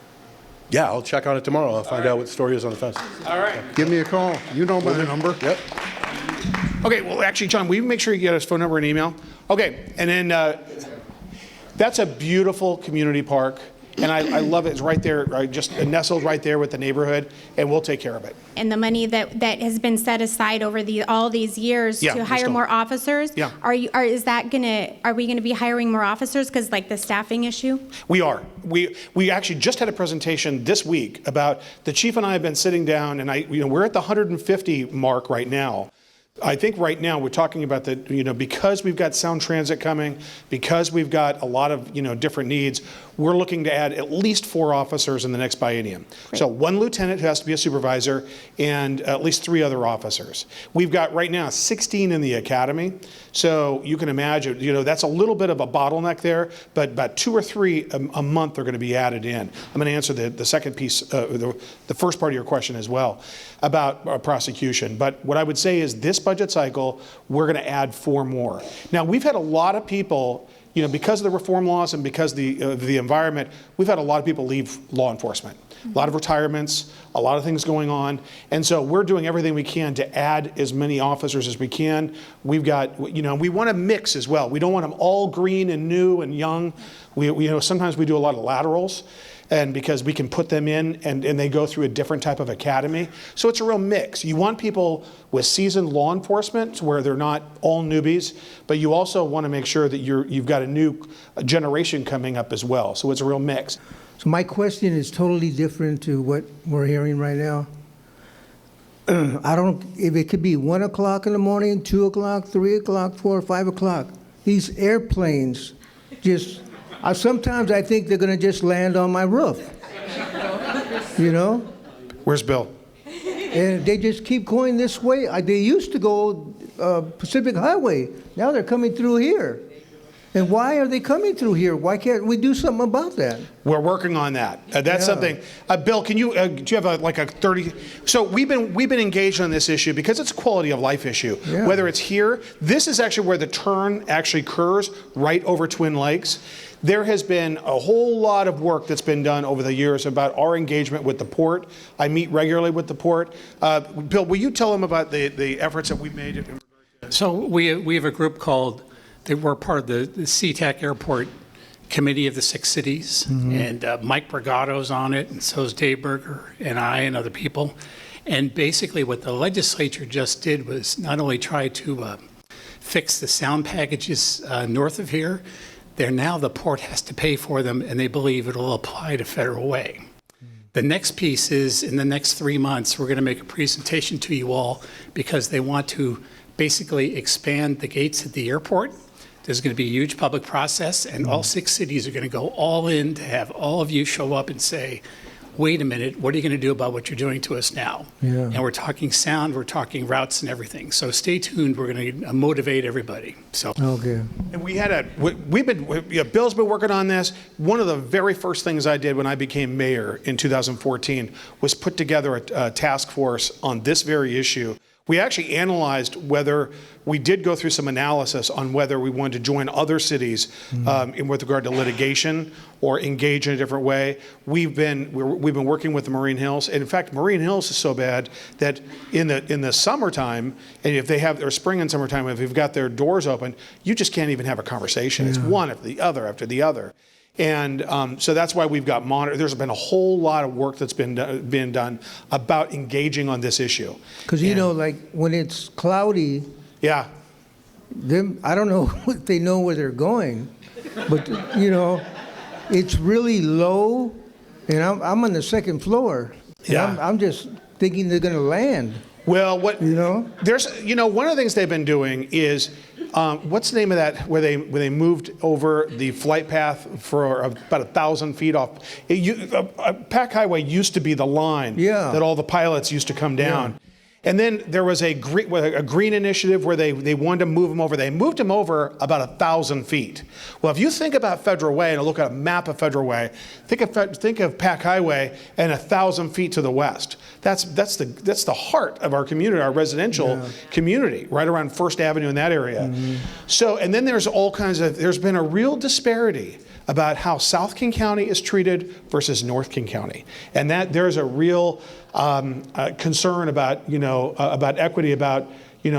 Yeah, I'll check on it tomorrow. I'll find out what the story is on the fence. All right. Give me a call. You know my number. Yep. Okay. Well, actually, John, will you make sure you get his phone number and email? Okay. And then that's a beautiful community park. And I love it. It's right there, just nestled right there with the neighborhood, and we'll take care of it. And the money that has been set aside over all these years to hire more officers, are we going to be hiring more officers because like the staffing issue? We are. We actually just had a presentation this week about, the chief and I have been sitting down, and we're at the 150 mark right now. I think right now we're talking about because we've got Sound Transit coming, because we've got a lot of, different needs, we're looking to add at least 4 officers in the next biennium. Great. So 1 lieutenant who has to be a supervisor and at least 3 other officers. We've got right now 16 in the academy. So you can imagine, that's a little bit of a bottleneck there, but about 2 or 3 a month are going to be added in. I'm going to answer the second piece, the first part of your question as well about prosecution. But what I would say is this budget cycle, we're going to add 4 more. Now, we've had a lot of people, because of the reform laws and because of the environment, we've had a lot of people leave law enforcement. A lot of retirements, a lot of things going on. And so we're doing everything we can to add as many officers as we can. We've got, we want to mix as well. We don't want them all green and new and young. Sometimes we do a lot of laterals, and because we can put them in and they go through a different type of academy. So it's a real mix. You want people with seasoned law enforcement where they're not all newbies, but you also want to make sure that you've got a new generation coming up as well. So it's a real mix. So my question is totally different to what we're hearing right now. If it could be 1 o'clock in the morning, 2 o'clock, 3 o'clock, 4 or 5 o'clock, these airplanes sometimes I think they're going to just land on my roof. Where's Bill? And they just keep going this way. They used to go Pacific Highway. Now they're coming through here. And why are they coming through here? Why can't we do something about that? We're working on that. That's something. Bill, can you do you have like a 30? So we've been engaged on this issue because it's a quality of life issue. Yeah. Whether it's here, this is actually where the turn actually occurs, right over Twin Lakes. There has been a whole lot of work that's been done over the years about our engagement with the port. I meet regularly with the port. Bill, will you tell them about the efforts that we've made? So we have a group called, we're part of the SeaTac Airport Committee of the 6 Cities, and Mike Bragado's on it, and so is Dave Berger and I and other people. And basically what the legislature just did was not only try to fix the sound packages north of here, now the port has to pay for them, and they believe it'll apply to Federal Way. The next piece is, in the next 3 months, we're going to make a presentation to you all because they want to basically expand the gates at the airport. There's going to be a huge public process, and all 6 cities are going to go all in to have all of you show up and say, wait a minute, what are you going to do about what you're doing to us now? Yeah. And we're talking sound, we're talking routes and everything. So stay tuned. We're going to motivate everybody. So. Okay. And Bill's been working on this. One of the very first things I did when I became mayor in 2014 was put together a task force on this very issue. We actually analyzed whether we did go through some analysis on whether we wanted to join other cities with regard to litigation or engage in a different way. We've been working with the Marine Hills, and in fact, Marine Hills is so bad that in the summertime, and if they have their spring and summertime, if they've got their doors open, you just can't even have a conversation. It's one after the other after the other. And so that's why we've got There's been a whole lot of work that's been done about engaging on this issue. Because, like when it's cloudy, yeah, I don't know if they know where they're going, but, it's really low, and I'm on the second floor. And I'm just thinking they're going to land. Well, there's one of the things they've been doing is what's the name of that where they moved over the flight path for about 1,000 feet off? Pac Highway used to be the line that all the pilots used to come down. Yeah. And then there was a green initiative where they wanted to move them over. They moved them over about 1,000 feet. Well, if you think about Federal Way and look at a map of Federal Way, think of Pac Highway and 1,000 feet to the west. That's the heart of our community, our residential community, right around First Avenue in that area. So, and then there's been a real disparity about how South King County is treated versus North King County, and that there's a real concern about equity, about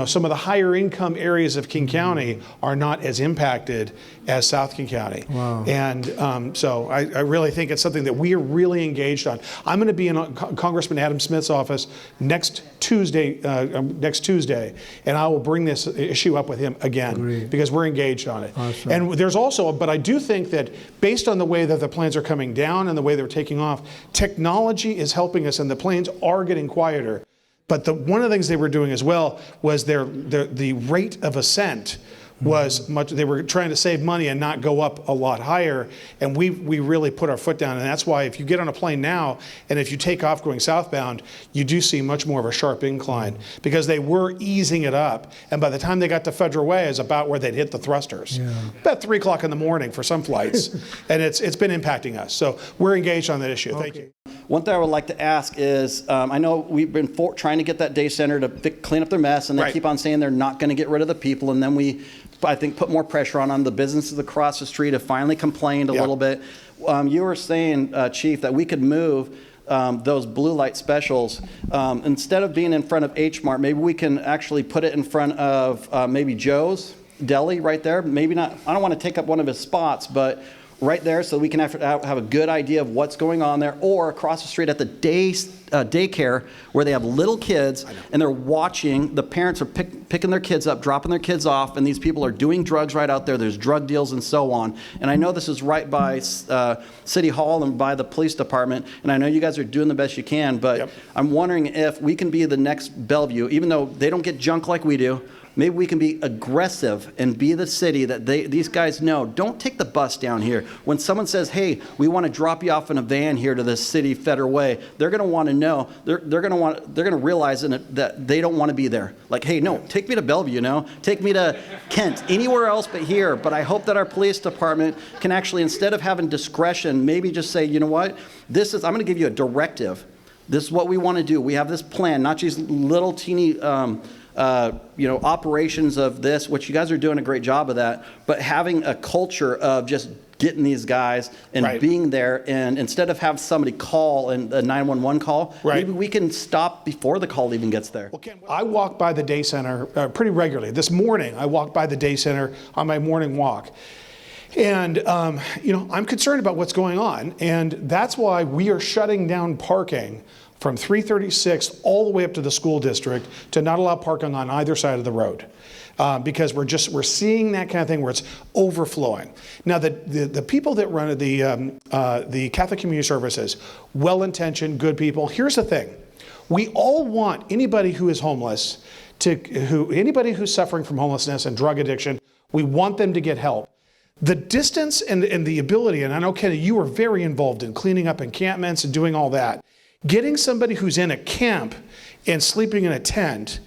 some of the higher income areas of King County are not as impacted as South King County. Wow. And so I really think it's something that we are really engaged on. I'm going to be in Congressman Adam Smith's office next Tuesday, and I will bring this issue up with him again because we're engaged on it. Awesome. And there's also, but I do think that based on the way that the planes are coming down and the way they're taking off, technology is helping us, and the planes are getting quieter. But one of the things they were doing as well was the rate of ascent was much. They were trying to save money and not go up a lot higher, and we really put our foot down. And that's why if you get on a plane now, and if you take off going southbound, you do see much more of a sharp incline because they were easing it up. And by the time they got to Federal Way, is about where they'd hit the thrusters. Yeah. About 3 o'clock in the morning for some flights, and it's been impacting us. So we're engaged on that issue. Okay. Thank you. One thing I would like to ask is, I know we've been trying to get that day center to clean up their mess, and they keep on saying they're not going to get rid of the people, and then we, I think, put more pressure on the businesses across the street have finally complained a little bit. You were saying, Chief, that we could move those blue light specials. Instead of being in front of H Mart, maybe we can actually put it in front of maybe Joe's Deli right there. Maybe not, I don't want to take up one of his spots, but right there so we can have a good idea of what's going on there, or across the street at the daycare where they have little kids and they're watching, the parents are picking their kids up, dropping their kids off, and these people are doing drugs right out there. There's drug deals and so on. And I know this is right by City Hall and by the police department, and I know you guys are doing the best you can, but I'm wondering if we can be the next Bellevue, even though they don't get junk like we do. maybe we can be aggressive and be the city that these guys know. Don't take the bus down here. When someone says, hey, we want to drop you off in a van here to the city Federal Way, they're going to want to know, they're going to realize that they don't want to be there. Like, hey, no, take me to Bellevue, take me to Kent, anywhere else but here. But I hope that our police department can actually, instead of having discretion, maybe just say, you know what, I'm going to give you a directive. This is what we want to do. We have this plan, not just little teeny operations of this, which you guys are doing a great job of that, but having a culture of just getting these guys and being there, and instead of have somebody call and a 911 call, maybe we can stop before the call even gets there. I walk by the day center pretty regularly. This morning, I walked by the day center on my morning walk. And, I'm concerned about what's going on. And that's why we are shutting down parking from 336 all the way up to the school district to not allow parking on either side of the road. Because we're seeing that kind of thing where it's overflowing. Now, the people that run the Catholic Community Services, well-intentioned, good people. Here's the thing: we all want anybody who is homeless, anybody who's suffering from homelessness and drug addiction, we want them to get help. The distance and the ability, and I know, Kenny, you were very involved in cleaning up encampments and doing all that. Getting somebody who's in a camp and sleeping in a tent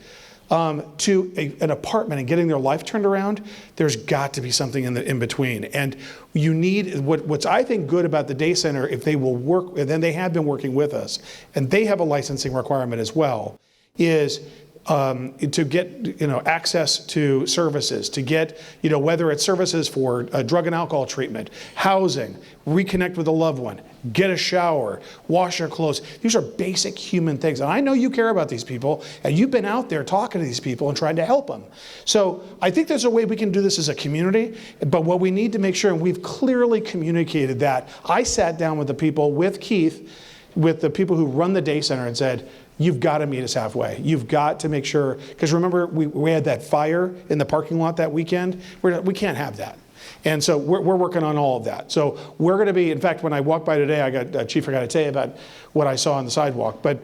to an apartment and getting their life turned around, there's got to be something in between. And you need, what's I think good about the day center, if they will work, and then they have been working with us, and they have a licensing requirement as well, is to get access to services, to get whether it's services for drug and alcohol treatment, housing, reconnect with a loved one, get a shower, wash your clothes. These are basic human things, and I know you care about these people, and you've been out there talking to these people and trying to help them. So I think there's a way we can do this as a community, but what we need to make sure, and we've clearly communicated that. I sat down with the people, with Keith, with the people who run the day center, and said, you've got to meet us halfway. You've got to make sure, because remember, we had that fire in the parking lot that weekend. We can't have that. And so we're working on all of that. So we're going to be, in fact, when I walked by today, Chief, I got to tell you about what I saw on the sidewalk. But,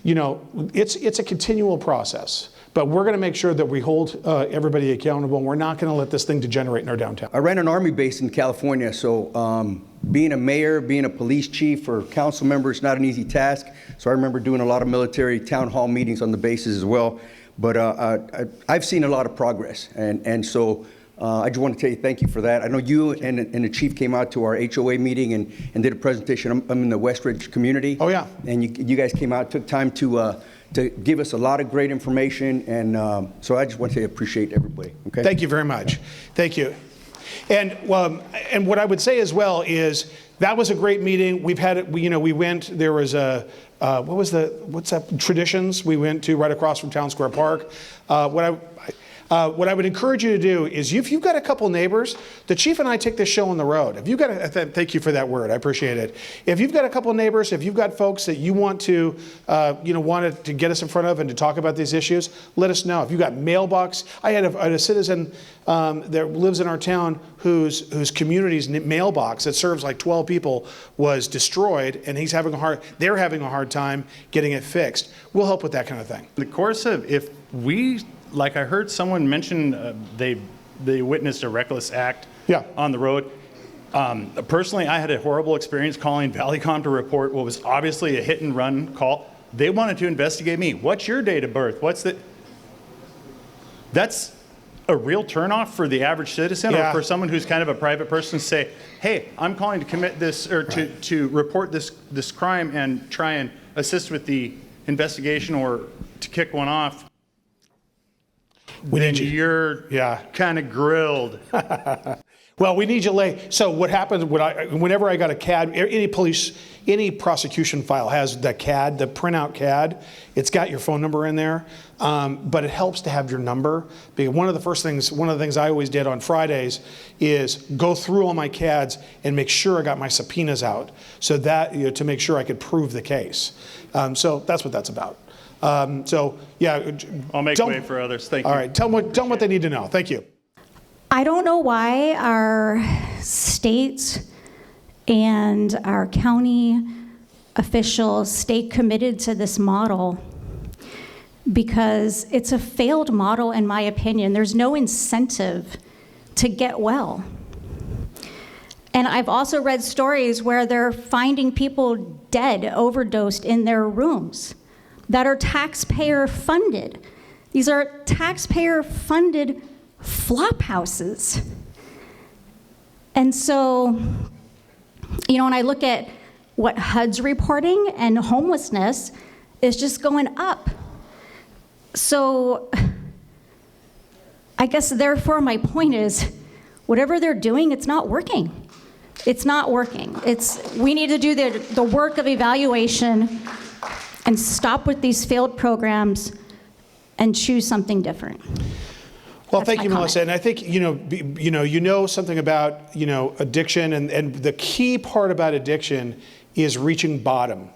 it's a continual process. But we're going to make sure that we hold everybody accountable, and we're not going to let this thing degenerate in our downtown. I ran an Army base in California, so being a mayor, being a police chief, or council member is not an easy task. So I remember doing a lot of military town hall meetings on the bases as well. But I've seen a lot of progress, and so I just want to tell you thank you for that. I know you and the chief came out to our HOA meeting and did a presentation. I'm in the Westridge community. Oh, yeah. And you guys came out, took time to give us a lot of great information, and so I just want to say I appreciate everybody. Okay. Thank you very much. Thank you. And what I would say as well is that was a great meeting. We've had we went. There was a what's that traditions we went to right across from Town Square Park. What I would encourage you to do is, if you've got a couple neighbors, the chief and I take this show on the road. If you've got, thank you for that word, I appreciate it. If you've got a couple neighbors, if you've got folks that you want to, wanted to get us in front of and to talk about these issues, let us know. If you've got mailbox, I had a citizen that lives in our town whose community's mailbox that serves like 12 people was destroyed, and they're having a hard time getting it fixed. We'll help with that kind of thing. In the course of, if we, like I heard someone mention they witnessed a reckless act on the road. Personally, I had a horrible experience calling Valleycom to report what was obviously a hit and run call. They wanted to investigate me. What's your date of birth? That's a real turnoff for the average citizen, or for someone who's kind of a private person to say, hey, I'm calling to commit this, or to report this crime and try and assist with the investigation or to kick one off. You're kind of grilled. Well, we need you late. So what happens whenever I got a CAD, any prosecution file has the CAD, the printout CAD. It's got your phone number in there, but it helps to have your number. Because one of the things I always did on Fridays is go through all my CADs and make sure I got my subpoenas out, so that to make sure I could prove the case. So that's what that's about. I'll make way for others. Thank you. All right, tell them what they need to know. Thank you. I don't know why our state and our county officials stay committed to this model. because it's a failed model, in my opinion. There's no incentive to get well. And I've also read stories where they're finding people dead, overdosed in their rooms that are taxpayer funded. These are taxpayer funded flop houses. And so, you know, when I look at what HUD's reporting, and homelessness is just going up. So I guess therefore my point is, whatever they're doing, it's not working. It's not working. We need to do the work of evaluation and stop with these failed programs and choose something different. Well, thank you, Melissa. And I think, you know something about, addiction, and the key part about addiction is reaching bottom.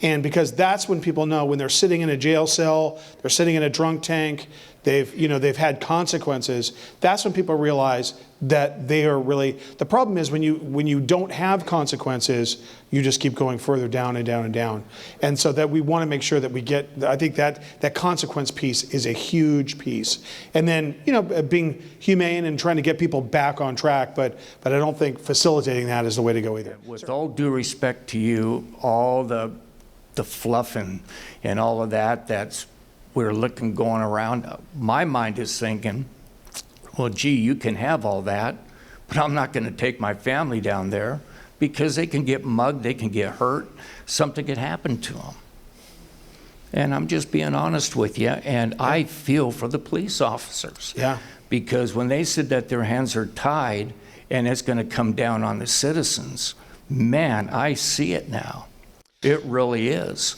And because that's when people know, when they're sitting in a jail cell, they're sitting in a drunk tank, they've had consequences, that's when people realize that they are really, the problem is when you don't have consequences, you just keep going further down and down and down. And so that we want to make sure that we get, I think that consequence piece is a huge piece. And then, being humane and trying to get people back on track, but I don't think facilitating that is the way to go either. With all due respect to you, all the fluff and all of that's we're looking going around, my mind is thinking, well, gee, you can have all that, but I'm not going to take my family down there because they can get mugged, they can get hurt, something could happen to them. And I'm just being honest with you, and I feel for the police officers. Yeah. Because when they said that their hands are tied and it's going to come down on the citizens, man, I see it now. It really is.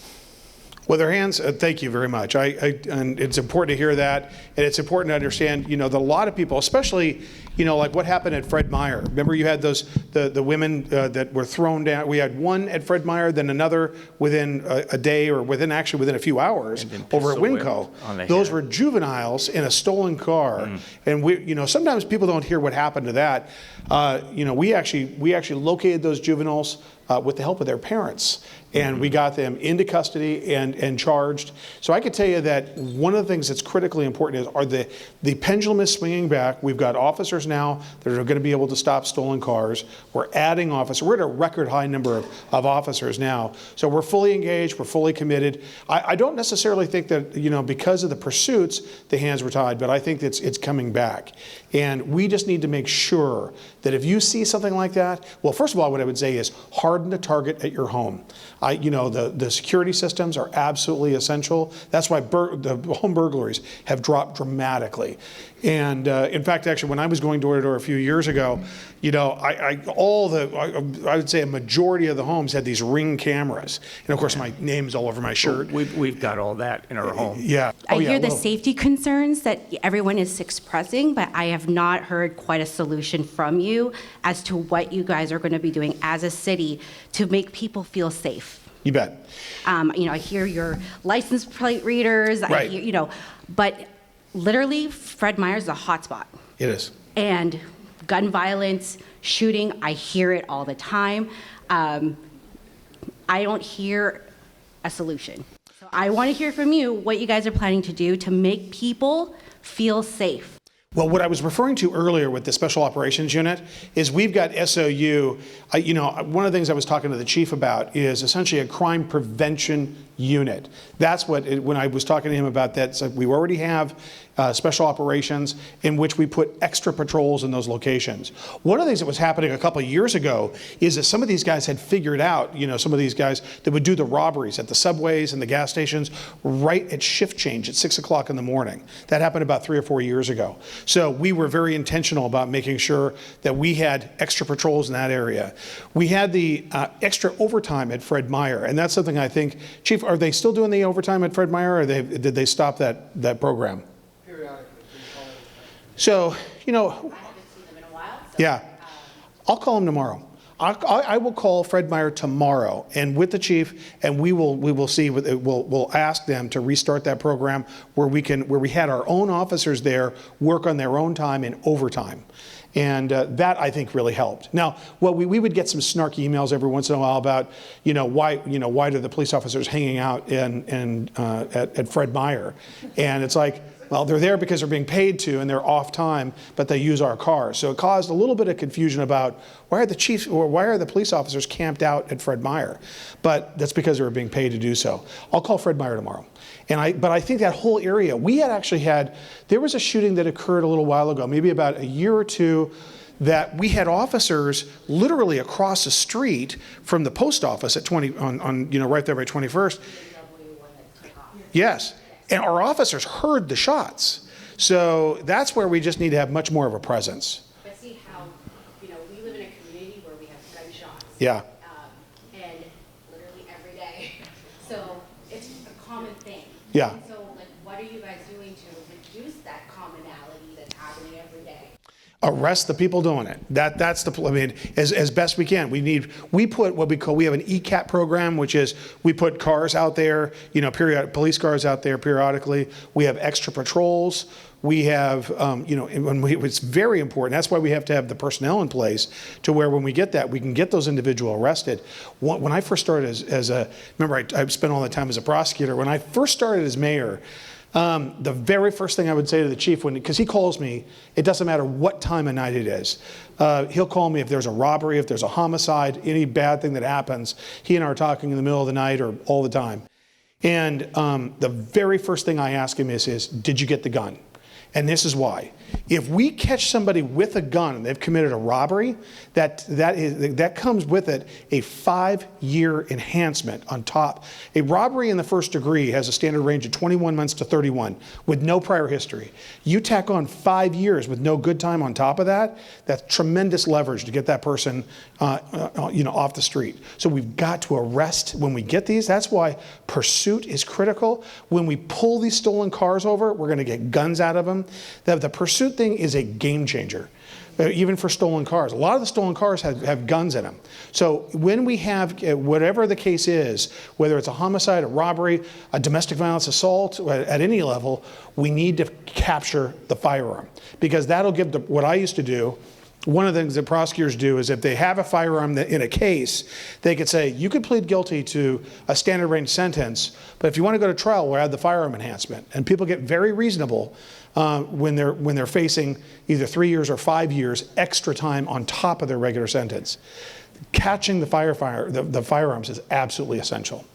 Well, their hands, thank you very much. And it's important to hear that. And it's important to understand, that a lot of people, especially, like what happened at Fred Meyer. Remember you had the women that were thrown down. We had one at Fred Meyer, then another within a day or within a few hours over at Winco. Those were juveniles in a stolen car. And sometimes people don't hear what happened to that. We actually located those juveniles with the help of their parents. And we got them into custody and charged. So I could tell you that one of the things that's critically important are the pendulum is swinging back. We've got officers now that are going to be able to stop stolen cars. We're adding officers. We're at a record high number of officers now. So we're fully engaged. We're fully committed. I don't necessarily think that, because of the pursuits, the hands were tied, but I think it's coming back. And we just need to make sure that if you see something like that, well, first of all, what I would say is harden the target at your home. The security systems are absolutely essential. That's why the home burglaries have dropped dramatically. And in fact, actually, when I was going door to door a few years ago, I would say a majority of the homes had these Ring cameras. And of course, my name's all over my shirt. We've got all that in our home. Yeah. I hear the safety concerns that everyone is expressing, but I have not heard quite a solution from you as to what you guys are going to be doing as a city to make people feel safe. You bet. I hear your license plate readers. Right. I hear, but literally, Fred Meyer's a hotspot. It is. And gun violence, shooting, I hear it all the time. I don't hear a solution. So I want to hear from you what you guys are planning to do to make people feel safe. Well, what I was referring to earlier with the Special Operations Unit is we've got SOU. One of the things I was talking to the chief about is essentially a crime prevention unit. That's when I was talking to him about that, so we already have special operations in which we put extra patrols in those locations. One of the things that was happening a couple of years ago is that some of these guys had figured out, some of these guys that would do the robberies at the subways and the gas stations right at shift change at 6 o'clock in the morning. That happened about 3 or 4 years ago. So we were very intentional about making sure that we had extra patrols in that area. We had the extra overtime at Fred Meyer, and that's something I think, Chief, are they still doing the overtime at Fred Meyer, or did they stop that program? So, yeah, I'll call him tomorrow. I will call Fred Meyer tomorrow, and with the chief, and we will see. We'll ask them to restart that program where we had our own officers there work on their own time in overtime. And that, I think, really helped. Now, we would get some snarky emails every once in a while about, why do the police officers hanging out at Fred Meyer? And it's like, well, they're there because they're being paid to and they're off time, but they use our cars. So it caused a little bit of confusion about why are the police officers camped out at Fred Meyer? But that's because they were being paid to do so. I'll call Fred Meyer tomorrow. But I think that whole area, there was a shooting that occurred a little while ago, maybe about a year or two, that we had officers literally across the street from the post office at right there by 21st. Yes. And our officers heard the shots. So that's where we just need to have much more of a presence. But see how, we live in a community where we have gunshots. Yeah. And literally every day. So it's a common thing. Yeah. And so, what are you guys doing to reduce that commonality that's happening every day? Arrest the people doing it. That's as best we can. We have an ECAT program, which is we put cars out there, police cars out there periodically. We have extra patrols. We have, it's very important. That's why we have to have the personnel in place to where when we get that, we can get those individuals arrested. When I first started remember I spent all the time as a prosecutor. When I first started as mayor, the very first thing I would say to the chief, because he calls me, it doesn't matter what time of night it is. He'll call me if there's a robbery, if there's a homicide, any bad thing that happens. He and I are talking in the middle of the night or all the time. And the very first thing I ask him is, did you get the gun? And this is why. If we catch somebody with a gun and they've committed a robbery, that comes with it a 5-year enhancement on top. A robbery in the first degree has a standard range of 21 months to 31 with no prior history. You tack on 5 years with no good time on top of that, that's tremendous leverage to get that person off the street. So we've got to arrest when we get these. That's why pursuit is critical. When we pull these stolen cars over, we're going to get guns out of them. The pursuit thing is a game changer, even for stolen cars. A lot of the stolen cars have guns in them. So when we have, whatever the case is, whether it's a homicide, a robbery, a domestic violence assault, at any level, we need to capture the firearm. Because that'll give what I used to do. One of the things that prosecutors do is if they have a firearm in a case, they could say, you could plead guilty to a standard range sentence, but if you want to go to trial, we'll add the firearm enhancement. And people get very reasonable when they're facing either 3 years or 5 years extra time on top of their regular sentence. Catching the firearms is absolutely essential.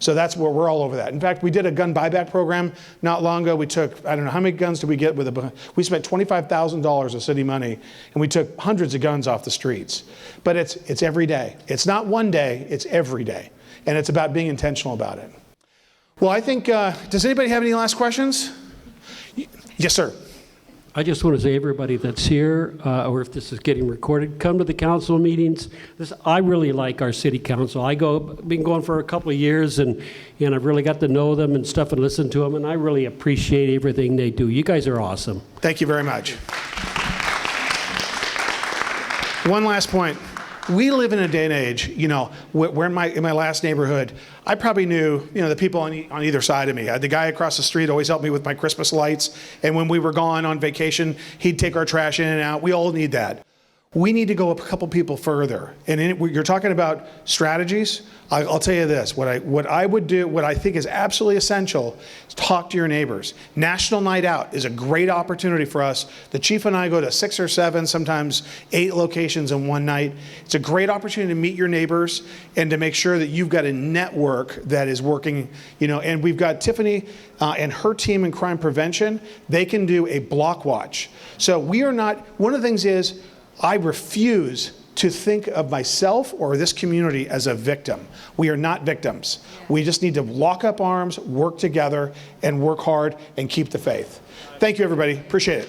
So that's where we're all over that. In fact, we did a gun buyback program not long ago. We took, I don't know, how many guns did we get we spent $25,000 of city money, and we took hundreds of guns off the streets. But it's every day. It's not one day, it's every day. And it's about being intentional about it. Well, I think, does anybody have any last questions? Yes, sir. I just want to say, everybody that's here, or if this is getting recorded, come to the council meetings. I really like our city council. Been going for a couple of years, and I've really got to know them and stuff and listen to them, and I really appreciate everything they do. You guys are awesome. Thank you very much. One last point. We live in a day and age, where in my last neighborhood, I probably knew, the people on either side of me. The guy across the street always helped me with my Christmas lights, and when we were gone on vacation, he'd take our trash in and out. We all need that. We need to go a couple people further. And you're talking about strategies. I'll tell you this, what I would do, what I think is absolutely essential, is talk to your neighbors. National Night Out is a great opportunity for us. The chief and I go to 6 or 7, sometimes 8 locations in one night. It's a great opportunity to meet your neighbors and to make sure that you've got a network that is working, and we've got Tiffany and her team in crime prevention. They can do a block watch. So we are not, one of the things is, I refuse to think of myself or this community as a victim. We are not victims. We just need to lock up arms, work together, and work hard and keep the faith. Thank you, everybody. Appreciate it.